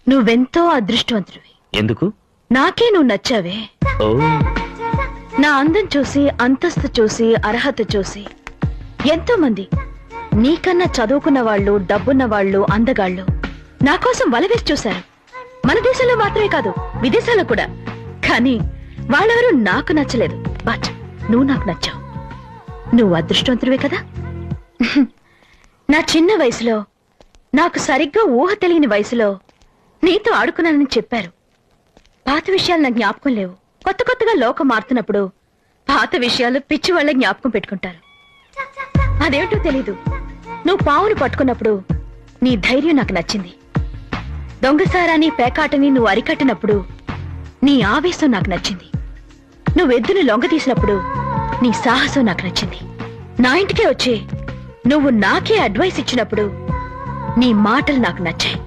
నువ్వెంతో అదృష్టవంతుడివి. ఎందుకు? నాకే నువ్వు నచ్చావే. నా అందం చూసి, అంతస్తు చూసి, అర్హత చూసి ఎంతో మంది నీకన్నా చదువుకున్న వాళ్ళు, డబ్బున్న వాళ్ళు, అందగాళ్ళు నా కోసం వలవేసి చూశారు. మన దేశంలో మాత్రమే కాదు, విదేశాల్లో కూడా. కానీ వాళ్ళెవరూ నాకు నచ్చలేదు. బట్ నువ్వు నాకు నచ్చావు. నువ్వు అదృష్టవంతుడివే కదా. నా చిన్న వయసులో, నాకు సరిగ్గా ఊహ తెలియని వయసులో నీతో ఆడుకున్నానని చెప్పారు. పాత విషయాలు నా జ్ఞాపకం లేవు. కొత్త కొత్తగా లోకం మారుతున్నప్పుడు పాత విషయాలు పిచ్చి వాళ్ళే జ్ఞాపకం పెట్టుకుంటారు. అదేంటో తెలీదు. నువ్వు పావును పట్టుకున్నప్పుడు నీ ధైర్యం నాకు నచ్చింది. దొంగసారాన్ని, పేకాటని నువ్వు అరికట్టినప్పుడు నీ ఆవేశం నాకు నచ్చింది. నువ్వెద్దును లొంగ తీసినప్పుడు నీ సాహసం నాకు నచ్చింది. నా ఇంటికే వచ్చి నువ్వు నాకే అడ్వైస్ ఇచ్చినప్పుడు నీ మాటలు నాకు నచ్చాయి.